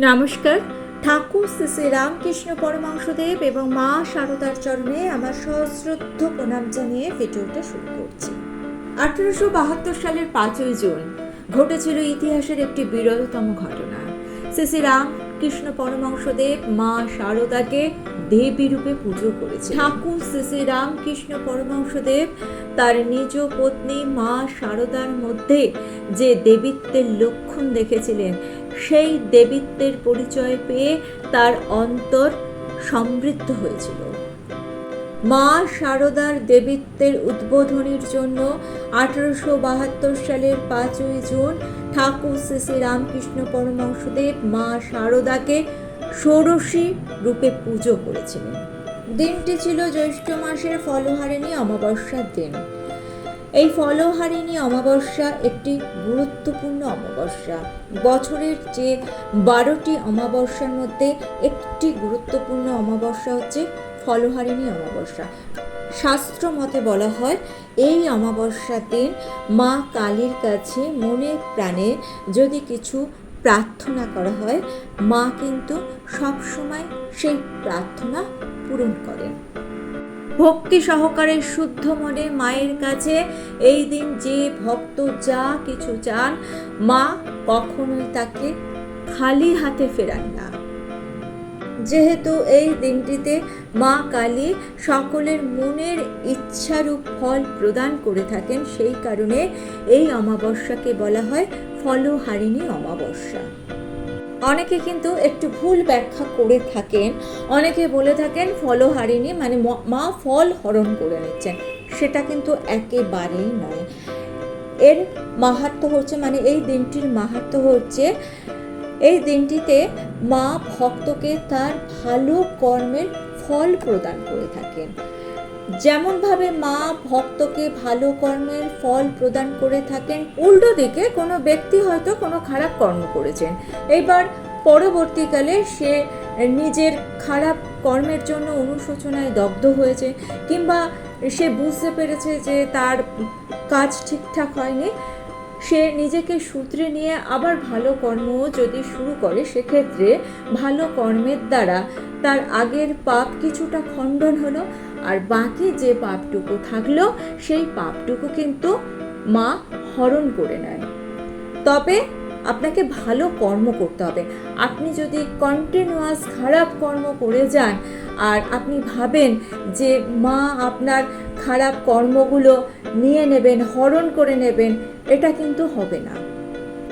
নমস্কার। ঠাকুর শ্রী শ্রী রামকৃষ্ণ পরমহংসদেব এবং মা শারদার চরণে আমার সশ্রদ্ধ প্রণাম জানিয়ে ভিডিওটা শুরু করছি। 1872 সালের 5ই জুন ঘটেছিল ইতিহাসের একটি বিরলতম ঘটনা। শ্রী শ্রী রামকৃষ্ণ পরমহংসদেব মা শারদাকে দেবী রূপে পুজো করেছে। ঠাকুর শ্রী শ্রী রামকৃষ্ণ পরমহংসদেব তার নিজ পত্নী মা শারদার মধ্যে যে দেবীত্বের লক্ষণ দেখেছিলেন, সেই দেবীত্বের পরিচয় পেয়ে তার অন্তর সমৃদ্ধ হয়েছিল। মা শারদার দেবীত্বের উদ্বোধনীর জন্য 1872 সালের 5ই জুন ঠাকুর শ্রী শ্রী রামকৃষ্ণ পরমহংসদেব মা শারদাকে ষোড়শী রূপে পুজো করেছিলেন। দিনটি ছিল জ্যৈষ্ঠ মাসের ফলহারিণী অমাবস্যার দিন। এই ফলহারিণী অমাবস্যা একটি গুরুত্বপূর্ণ অমাবস্যা। বছরের যে 12টি অমাবস্যার মধ্যে একটি গুরুত্বপূর্ণ অমাবস্যা হচ্ছে ফলহারিণী অমাবস্যা। শাস্ত্র মতে বলা হয়, এই অমাবস্যার দিন মা কালীর কাছে মনে প্রাণে যদি কিছু প্রার্থনা করা হয়, মা কিন্তু সবসময় সেই প্রার্থনা পূরণ করেন। ভক্তি সহকারে শুদ্ধ মনে মায়ের কাছে এই দিন যে ভক্ত যা কিছু চান, মা কখনোই তাকে খালি হাতে ফেরান না। যেহেতু এই দিনটিতে মা কালী সকলের মনের ইচ্ছারূপ ফল প্রদান করে থাকেন, সেই কারণে এই অমাবস্যাকে বলা হয় ফলহারিণী অমাবস্যা। অনেকে কিন্তু একটু ভুল ব্যাখ্যা করে থাকেন। অনেকে বলে থাকেন ফলহারিণী মানে মা ফল হরণ করে নিচ্ছেন। সেটা কিন্তু একেবারেই নয়। এর মাহাত্ম্য হচ্ছে, মানে এই দিনটির মাহাত্ম্য হচ্ছে, এই দিনটিতে মা ভক্তকে তার ভালো কর্মের ফল প্রদান করে থাকেন। যেমনভাবে মা ভক্তকে ভালো কর্মের ফল প্রদান করে থাকেন, উল্টো দিকে কোনো ব্যক্তি হয়তো কোনো খারাপ কর্ম করেছেন, এবার পরবর্তীকালে সে নিজের খারাপ কর্মের জন্য অনুশোচনায় দগ্ধ হয়েছে, কিংবা সে বুঝতে পেরেছে যে তার কাজ ঠিকঠাক হয়নি, সে নিজেকে সূত্রে নিয়ে আবার ভালো কর্ম যদি শুরু করে, সেক্ষেত্রে ভালো কর্মের দ্বারা তার আগের পাপ কিছুটা খণ্ডন হলো, আর বাকি যে পাপটুকু থাকলো সেই পাপটুকু কিন্তু মা হরণ করে নেয়। তবে আপনাকে ভালো কর্ম করতে হবে। আপনি যদি কন্টিনিউয়াস খারাপ কর্ম করে যান আর আপনি ভাবেন যে মা আপনার খারাপ কর্মগুলো নিয়ে নেবেন, হরণ করে নেবেন, এটা কিন্তু হবে না।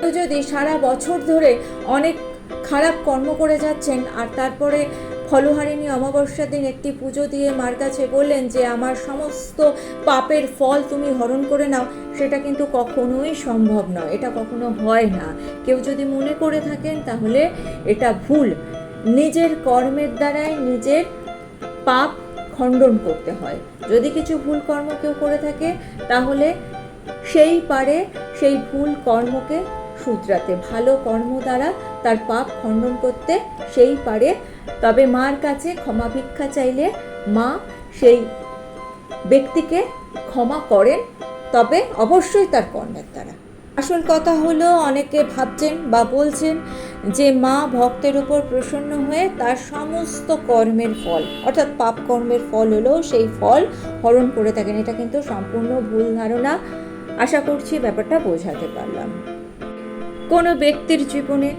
তো যদি সারা বছর ধরে অনেক খারাপ কর্ম করে যাচ্ছেন আর তারপরে ফলহারিণী অমাবস্যার দিন একটি পুজো দিয়ে মার কাছে বললেন যে আমার সমস্ত পাপের ফল তুমি হরণ করে নাও, সেটা কিন্তু কখনোই সম্ভব নয়, এটা কখনো হয় না। কেউ যদি মনে করে থাকেন তাহলে এটা ভুল। নিজের কর্মের দ্বারাই নিজের পাপ খণ্ডন করতে হয়। যদি কিছু ভুল কর্ম কেউ করে থাকে তাহলে সেই পারে সেই ভুল কর্মকে শুধরাতে, ভালো কর্ম দ্বারা তার পাপ খণ্ডন করতে সেই পারে। তবে মার কাছে ক্ষমা ভিক্ষা চাইলে মা সেই ব্যক্তিকে ক্ষমা করেন, তবে অবশ্যই তার কর্মের দ্বারা। আসল কথা হলো, অনেকে ভাবছেন বা বলছেন যে মা ভক্তের উপর প্রসন্ন হয়ে তার সমস্ত কর্মের ফল, অর্থাৎ পাপ কর্মের ফল হলেও সেই ফল হরণ করে থাকেন। এটা কিন্তু সম্পূর্ণ ভুল ধারণা। আশা করছি ব্যাপারটা বোঝাতে পারলাম। কোনো ব্যক্তির জীবনে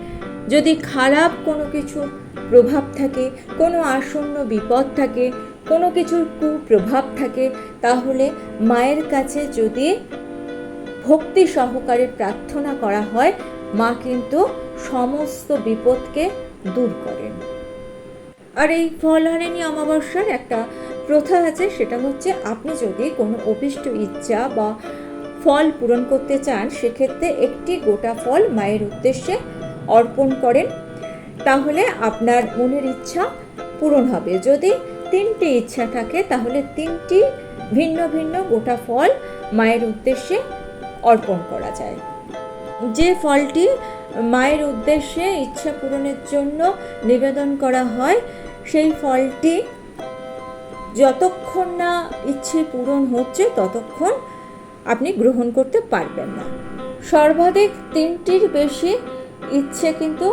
যদি খারাপ কোনো কিছুর প্রভাব থাকে, কোনো আসন্ন বিপদ থাকে, কোনো কিছুর কুপ্রভাব থাকে, তাহলে মায়ের কাছে যদি ভক্তি সহকারে প্রার্থনা করা হয়, মা কিন্তু সমস্ত বিপদকে দূর করেন। আর এই ফলহারিণী অমাবস্যার একটা প্রথা আছে, সেটা হচ্ছে আপনি যদি কোনো অভীষ্ট ইচ্ছা বা ফল পূরণ করতে চান, সেক্ষেত্রে একটি গোটা ফল মায়ের উদ্দেশ্যে অর্পণ করেন, তাহলে আপনার মনের ইচ্ছা পূরণ হবে। যদি 3টি ইচ্ছা থাকে তাহলে 3টি ভিন্ন ভিন্ন গোটা ফল মায়ের উদ্দেশ্যে অর্পণ করা যায়। যে ফলটি মায়ের উদ্দেশ্যে ইচ্ছা পূরণের জন্য নিবেদন করা হয়, সেই ফলটি যতক্ষণ না ইচ্ছে পূরণ হচ্ছে ততক্ষণ আপনি গ্রহণ করতে পারবেন না। সর্বাধিক 3টির বেশি ইচ্ছে কিন্তু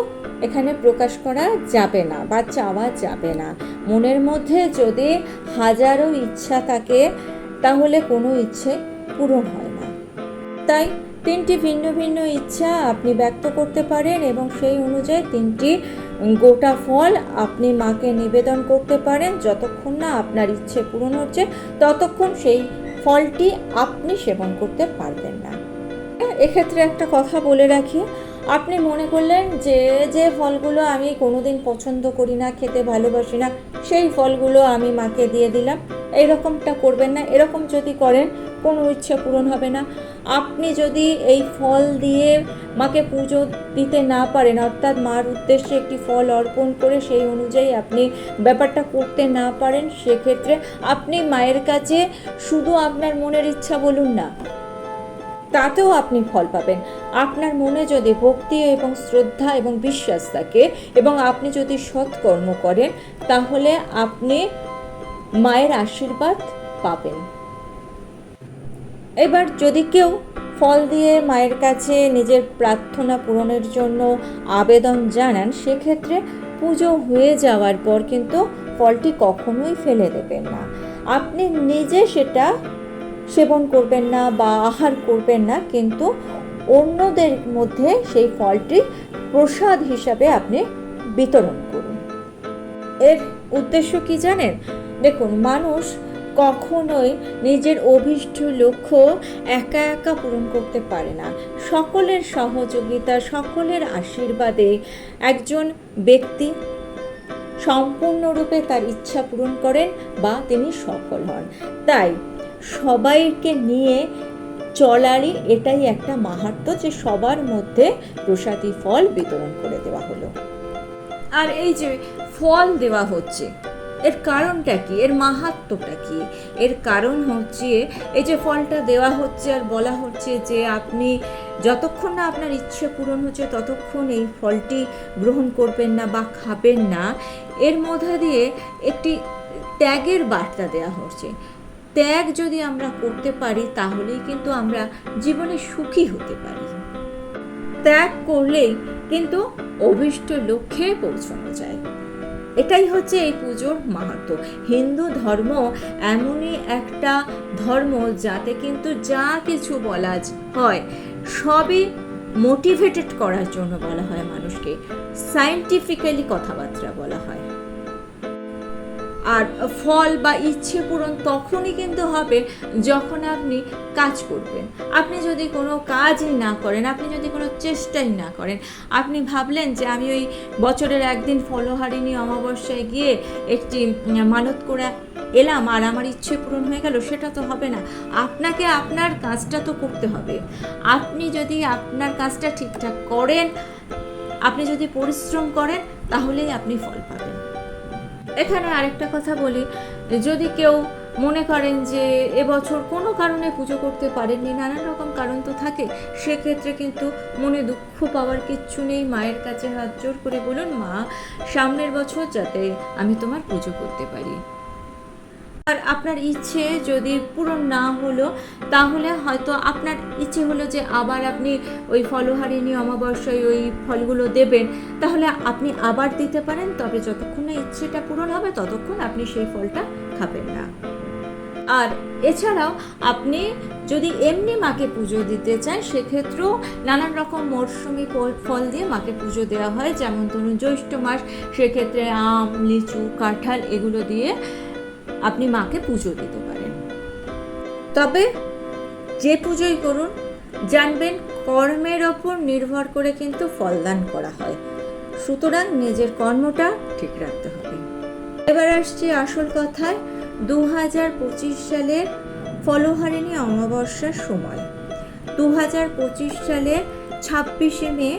এখানে প্রকাশ করা যাবে না বা চাওয়া যাবে না। মনের মধ্যে যদি হাজারো ইচ্ছা থাকে তাহলে কোনো ইচ্ছে পূরণ হয় না। তাই 3টি ভিন্ন ভিন্ন ইচ্ছা আপনি ব্যক্ত করতে পারেন এবং সেই অনুযায়ী 3টি গোটা ফল আপনি মাকে নিবেদন করতে পারেন। যতক্ষণ না আপনার ইচ্ছে পূরণ হচ্ছে ততক্ষণ সেই ফলটি আপনি সেবন করতে পারবেন না। এক্ষেত্রে একটা কথা বলে রাখি, আপনি মনে করলেন যে যে ফলগুলো আমি কোনোদিন পছন্দ করি না, খেতে ভালোবাসি না, সেই ফলগুলো আমি মাকে দিয়ে দিলাম, এইরকমটা করবেন না। এরকম যদি করেন কোনো ইচ্ছা পূরণ হবে না। আপনি যদি এই ফল দিয়ে মাকে পুজো দিতে না পারেন, অর্থাৎ মার উদ্দেশ্যে একটি ফল অর্পণ করে সেই অনুযায়ী আপনি ব্যাপারটা করতে না পারেন, সেক্ষেত্রে আপনি মায়ের কাছে শুধু আপনার মনের ইচ্ছা বলুন না, তাতেও আপনি ফল পাবেন। আপনার মনে যদি ভক্তি এবং শ্রদ্ধা এবং বিশ্বাস থাকে এবং আপনি যদি সৎকর্ম করেন তাহলে আপনি মায়ের আশীর্বাদ পাবেন। এবার যদি কেউ ফল দিয়ে মায়ের কাছে নিজের প্রার্থনা পূরণের জন্য আবেদন জানান, সেক্ষেত্রে পুজো হয়ে যাওয়ার পর কিন্তু ফলটি কখনোই ফেলে দেবেন না। আপনি নিজে সেটা সেবন করবেন না বা আহার করবেন না, কিন্তু অন্যদের মধ্যে সেই ফলটি প্রসাদ হিসাবে আপনি বিতরণ করুন। এর উদ্দেশ্য কি জানেন? দেখুন, মানুষ কখনোই নিজের অভীষ্ট লক্ষ্য একা একা পূরণ করতে পারে না। সকলের সহযোগিতা, সকলের আশীর্বাদে একজন ব্যক্তি সম্পূর্ণরূপে তার ইচ্ছা পূরণ করেন বা তিনি সফল হন। তাই সবাইকে নিয়ে চলারই এটাই একটা মাহাত্ম্য, যে সবার মধ্যে প্রসাদী ফল বিতরণ করে দেওয়া হলো। আর এই যে ফল দেওয়া হচ্ছে, এর কারণটা কি, এর মাহাত্ম্যটা কি? এর কারণ হচ্ছে এই যে ফলটা দেওয়া হচ্ছে আর বলা হচ্ছে যে আপনি যতক্ষণ না আপনার ইচ্ছে পূরণ হচ্ছে ততক্ষণ এই ফলটি গ্রহণ করবেন না বা খাবেন না। এর মধ্যে দিয়ে একটি ত্যাগের বার্তা দেওয়া হচ্ছে। ত্যাগ যদি আমরা করতে পারি তাহলেই কিন্তু আমরা জীবনে সুখী হতে পারি। ত্যাগ করলেই কিন্তু অভীষ্ট লক্ষ্যে পৌঁছানো যায়। এটাই হচ্ছে এই পুজোর মাহাত্ম্য। হিন্দু ধর্ম এমনই একটা ধর্ম যাতে কিন্তু যা কিছু বলা হয় সবই মোটিভেটেড করার জন্য বলা হয়, মানুষকে সায়েন্টিফিক্যালি কথাবার্তা বলা হয়। আর ফল বা ইচ্ছে পূরণ তখনই কিন্তু হবে যখন আপনি কাজ করবেন। আপনি যদি কোনো কাজই না করেন, আপনি যদি কোনো চেষ্টাই না করেন, আপনি ভাবলেন যে আমি ওই বছরের একদিন ফলহারিণী অমাবস্যায় গিয়ে একটি মানত করে এলাম আর আমার ইচ্ছে পূরণ হয়ে গেল, সেটা তো হবে না। আপনাকে আপনার কাজটা তো করতে হবে। আপনি যদি আপনার কাজটা ঠিকঠাক করেন, আপনি যদি পরিশ্রম করেন, তাহলেই আপনি ফল পাবেন। এখানে আরেকটা কথা বলি, যদি কেউ মনে করেন যে এবছর কোনো কারণে পুজো করতে পারেননি, নানান রকম কারণ তো থাকে, সেক্ষেত্রে কিন্তু মনে দুঃখ পাওয়ার কিচ্ছু নেই। মায়ের কাছে হাত জোর করে বলুন, মা সামনের বছর যাতে আমি তোমার পুজো করতে পারি। আর আপনার ইচ্ছে যদি পূরণ না হলো, তাহলে হয়তো আপনার ইচ্ছে হলো যে আবার আপনি ওই ফলহারিণী অমাবস্যায় ওই ফলগুলো দেবেন, তাহলে আপনি আবার দিতে পারেন। তবে যতক্ষণ না ইচ্ছেটা পূরণ হবে ততক্ষণ আপনি সেই ফলটা খাবেন না। আর এছাড়াও আপনি যদি এমনি মাকে পুজো দিতে চান, সেক্ষেত্রেও নানান রকম মরশুমি ফল দিয়ে মাকে পুজো দেওয়া হয়। যেমন ধরুন জ্যৈষ্ঠ মাস, সেক্ষেত্রে আম, লিচু, কাঁঠাল এগুলো দিয়ে আপনি মাকে পুজো দিতে পারেন। তবে যে পুজোই করুন, জানবেন কর্মের ওপর নির্ভর করে কিন্তু ফলদান করা হয়। সুতরাং নিজের কর্মটা ঠিক রাখতে হবে। এবার আসছি আসল কথায়। 2025 সালের ফলহারিণী অমাবস্যার সময় 2025 সালের 26শে মে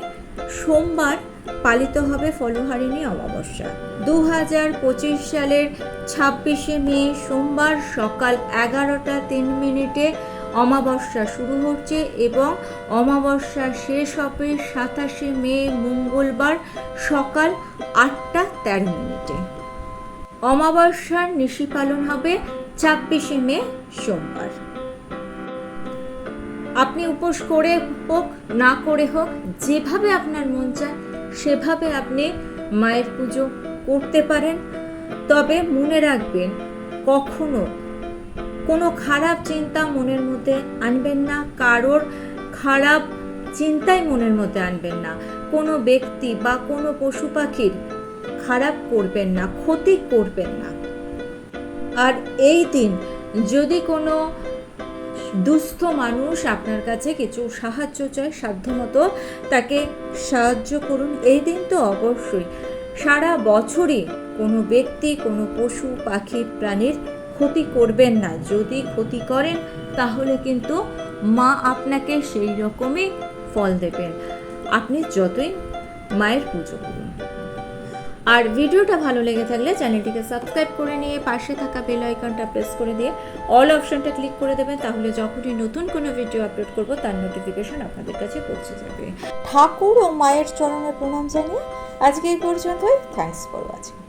সোমবার পালিত হবে ফলহারিণী অমাবস্যা। 2025 সালের 26শে মে সোমবার সকাল 11টা 3 মিনিটে অমাবস্যা শুরু হচ্ছে এবং অমাবস্যা শেষ হবে 27শে মে মঙ্গলবার সকাল 8টা 13 মিনিটে। অমাবস্যার নিশি পালন হবে 26শে মে সোমবার। আপনি উপোস করে হোক না করে হোক, যেভাবে আপনার মন চায় সেভাবে আপনি মায়ের পুজো করতে পারেন। তবে মনে রাখবেন, কখনো কোনো খারাপ চিন্তা মনের মধ্যে আনবেন না, কারোর খারাপ চিন্তাই মনের মধ্যে আনবেন না, কোনো ব্যক্তি বা কোনো পশু পাখির খারাপ করবেন না, ক্ষতি করবেন না। আর এই দিন যদি কোনো দুস্থ মানুষ আপনার কাছে কিছু সাহায্য চায়, সাধ্যমতো তাকে সাহায্য করুন। এই দিন তো অবশ্যই, সারা বছরই কোনো ব্যক্তি, কোনো পশু পাখি প্রাণীর ক্ষতি করবেন না। যদি ক্ষতি করেন তাহলে কিন্তু মা আপনাকে সেই রকমই ফল দেবেন, আপনি যতই মায়ের পুজো করুন। আর ভিডিওটা ভালো লেগে থাকলে চ্যানেলটিকে সাবস্ক্রাইব করে নিয়ে পাশে থাকা বেল আইকনটা প্রেস করে দিয়ে অল অপশনটা ক্লিক করে দেবেন, তাহলে যখনই নতুন কোনো ভিডিও আপলোড করব তার নোটিফিকেশন আপনাদের কাছে পৌঁছে যাবে। ঠাকুর ও মায়ের চরণে প্রণাম জানিয়ে আজকে এই পর্যন্তই। Thanks for watching.